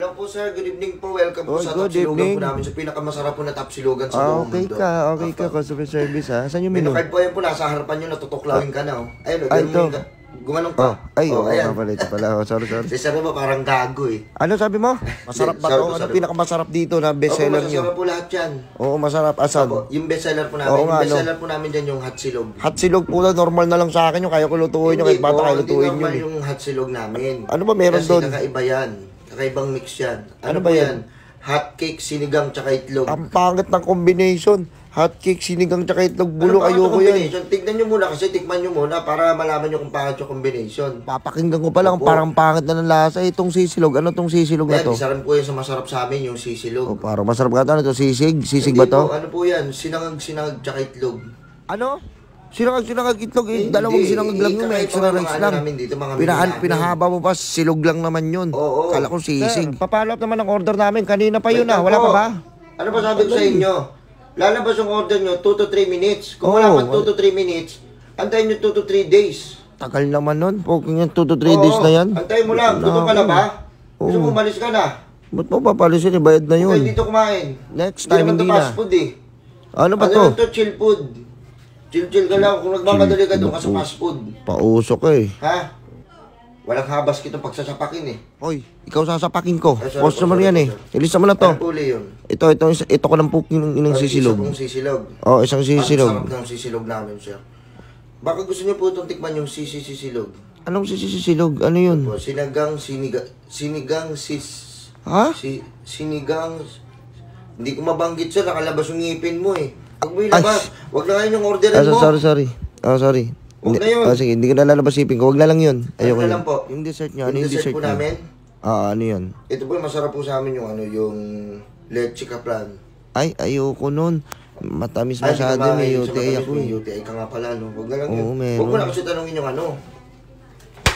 Hello po sir, good evening po. Welcome po sa good Tapsilugan evening. po namin. Sa pinakamasarap po na Tapsilugan sa buong Okay mundo. okay ka, customer service ha. Saan yung Menu menu? card po yan po, nasa harapan nyo, natutuklawin ka na. Oh. Ayun, Ay, ito. Gumanong ka. Ayan. Pala, ito pala. Sorry. Si sir ba parang gago eh. Ano sabi mo? Masarap ba to? Ano pinakamasarap dito na bestseller Opo, nyo? masarap po lahat yan. Oo, masarap. Asan? Opo, yung bestseller po namin. Oo nga, Yung bestseller po namin dyan yung hatsilog. Hatsilog po na, normal na lang sa akin yung kaya ko lutuin nyo. Kahit bata kayo lutuin Hindi nyo. normal yung hatsilog namin. Ano ba meron Kasi doon? kakaiba yan. Kakaibang mix yan. Ano ba yan? Hot cake, sinigang, tsaka itlog. Ang pangit ng combination. Hotcake, sinigang, tsaka itlog bulok. Ayoko yan. Tignan nyo muna kasi tikman nyo muna para malaman nyo kung pangit yung combination. Papakinggan ko pa lang, parang pangit na ng lasa. Itong sisilog, ano tong sisilog na to? Isa rin po yung sa masarap sa amin, yung sisilog. Oh, parang masarap ka to. Ano to? Sisig? Sisig ba to? Ano po yan? Sinangag, tsaka itlog. Ano? Sinangag itlog eh. Dalawang sinangag lang yun. May extra rice lang. Pinahaba mo pa, silog lang naman yun. Oo. Kala ko sisig. Papalap naman ang order namin. Kanina pa yun ah. Wala pa ba? Ano ba sabi ko sa inyo? Lalabas yung order nyo, 2 to 3 minutes. Kung wala pa 2 to 3 minutes, antayin nyo 2 to 3 days. Tagal naman nun. Poking yan, 2 to 3 days na yan. Antayin mo lang. Gusto ka na ba? Gusto mo umalis ka na? Ba't mo papalisin? Bayad na yun. Dito kumain. Next time, hindi na. Fast food eh. Ano ba to? Ano to? Chill food. Chill ka lang. Kung nagmamadali ka doon ka sa fast food. Pausok eh. Ha? Walang habas kitong pagsasapakin eh. Hoy, ikaw sasapakin ko. Sorry, Customer yan eh. Ilisa mo na to. Ano puli yun? Ito ko ng puking ng sisilog. Isa pong sisilog. Oo, isang sisilog. Ang sarap ng sisilog namin, sir. Baka gusto niyo po itong tikman yung sisilog. Anong sisilog? Ano yun? Sinigang Ha? Sinigang... Hindi ko mabanggit, sir. Nakalabas yung ngipin mo eh. Huwag mo ilabas. Huwag na kayo yung orderin mo. Sorry. Sorry. Huwag na yun. Sige, hindi ko na lalabas ipin ko. Huwag na lang yun. Ayoko na lang po. Yung dessert nyo, ano Yung yung dessert po nyo? namin, ano yun? ito po yung masarap po sa amin yung leche kaplan. Ay, ayoko nun. Matamis masyado, may UTI ako. May UTI ka nga pala, no? Huwag na lang Oo, yun. meron. Huwag mo na kasi tanongin yung ano.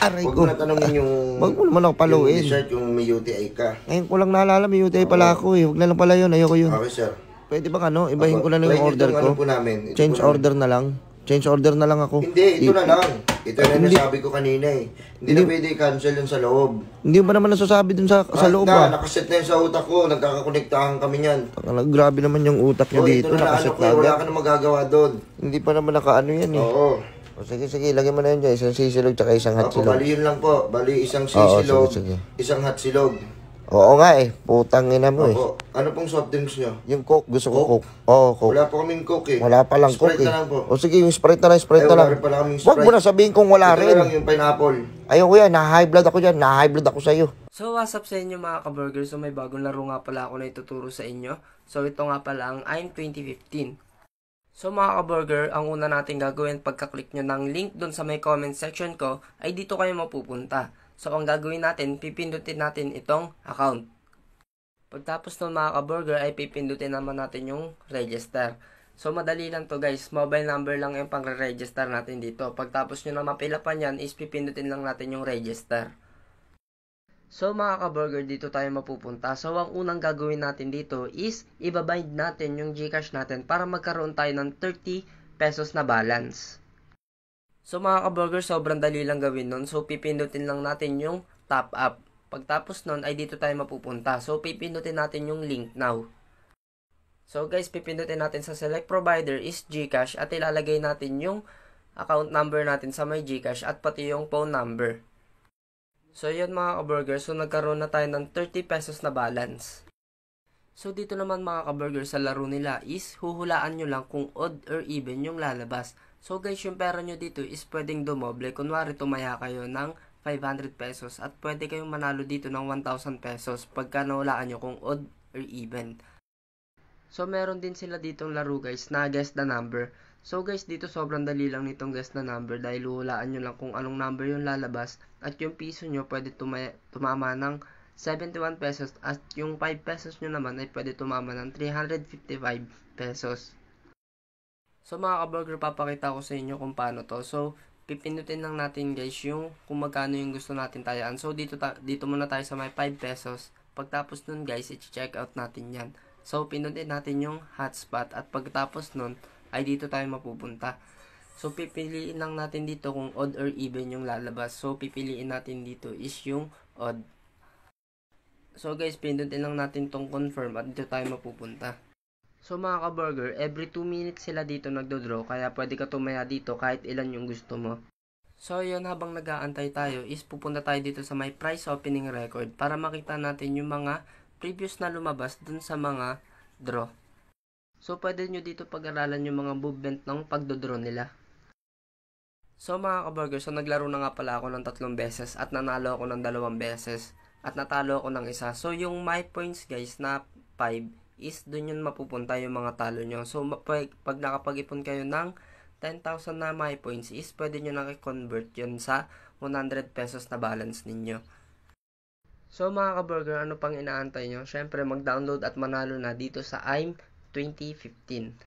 Aray Huwag ko. mo na tanongin yung... Huwag mo naman ako paluin. Yung dessert, yung may UTI ka. Ngayon ko lang naalala, may UTI pala ako eh. Huwag na lang pala yun, ayoko yun. Okay, sir. Pwede bang ibahin ko na lang yung order ko? Ano po namin. Change order na lang. Change order na lang ako. Hindi, ito na lang. Ito na nasabi ko kanina eh. Hindi na pwede i-cancel yun sa loob. Hindi mo ba naman nasasabi dun sa loob ba? Nakaset na yun sa utak ko. Nagkakakonektahan kami yan. Grabe naman yung utak niya dito. Nakaset na wala ka na magagawa doon. Hindi pa naman nakaano yan eh. Oo. Sige, lagyan mo na yun dyan. Isang sisilog tsaka isang hatsilog. Bali yun lang po. Bali isang sisilog, sige. isang hatsilog. Oo nga eh. Putang ina mo eh. Ano pong soft drinks nyo? Yung Coke. Gusto ko Coke. Oo, Coke. Wala po kaming Coke eh. Wala pa lang Coke Sprite eh. na lang po. O sige, yung Sprite na lang. Wala rin pala kaming Sprite. Huwag mo na sabihin kung wala Ito rin. lang yung pineapple. Ayoko yan. Na-high blood ako dyan. Na-high blood ako sa'yo. So what's up sa inyo mga ka-burger? So may bagong laro nga pala ako na ituturo sa inyo. So ito nga pala ang I'm 2015. So mga ka-burger, ang una natin gagawin pagka-click nyo ng link dun sa may comment section ko ay dito kayo mapupunta. So ang gagawin natin, pipindutin natin itong account. Pagtapos ng mga ka-burger ay pipindutin naman natin yung register. So madali lang to guys, mobile number lang yung pang-register natin dito. Pagtapos nyo na mapilapan yan is pipindutin lang natin yung register. So mga ka-burger, dito tayo mapupunta. So ang unang gagawin natin dito is ibabind natin yung GCash natin para magkaroon tayo ng 30 pesos na balance. So mga ka-burger, sobrang dali lang gawin nun. So pipindutin lang natin yung top up. Pagtapos nun ay dito tayo mapupunta. So pipindutin natin yung link now. So guys, pipindutin natin sa select provider is GCash at ilalagay natin yung account number natin sa may GCash at pati yung phone number. So yun mga ka-burger, so nagkaroon na tayo ng 30 pesos na balance. So dito naman mga ka-burger sa laro nila is huhulaan nyo lang kung odd or even yung lalabas. So guys, yung pera nyo dito is pwedeng dumoble. Kunwari tumaya kayo ng 500 pesos at pwede kayong manalo dito ng 1,000 pesos pagka nahulaan nyo kung odd or even. So meron din sila ditong laro guys na guess the number. So guys, dito sobrang dali lang nitong guess the number dahil huhulaan nyo lang kung anong number yung lalabas at yung piso nyo pwede tumama ng 71 pesos at yung 5 pesos nyo naman ay pwede tumama ng 355 pesos. So mga ka-burger, papakita ko sa inyo kung paano to. So pipindutin lang natin guys yung kung magkano yung gusto natin tayaan. So dito muna tayo sa may 5 pesos. Pagtapos nun guys, i-check out natin yan. So pindutin natin yung hotspot at pagtapos nun ay dito tayo mapupunta. So pipiliin lang natin dito kung odd or even yung lalabas. So pipiliin natin dito is yung odd. So guys, pindutin lang natin tong confirm at dito tayo mapupunta. So mga ka-burger, every 2 minutes sila dito nagdodraw, kaya pwede ka tumaya dito kahit ilan yung gusto mo. So yun, habang nag-aantay tayo is pupunta tayo dito sa my price opening record para makita natin yung mga previous na lumabas dun sa mga draw. So pwede nyo dito pag-aralan yung mga movement ng pagdodraw nila. So mga ka-burger, so naglaro na nga pala ako ng 3 beses at nanalo ako ng 2 beses at natalo ako ng 1. So yung my points guys na 5 is dun yun mapupunta yung mga talo nyo. So pag nakapag-ipon kayo ng 10,000 na my points is pwede nyo nang i-convert yun sa 100 pesos na balance ninyo. So mga ka-burger, ano pang inaantay nyo? Syempre mag-download at manalo na dito sa I'm 2015.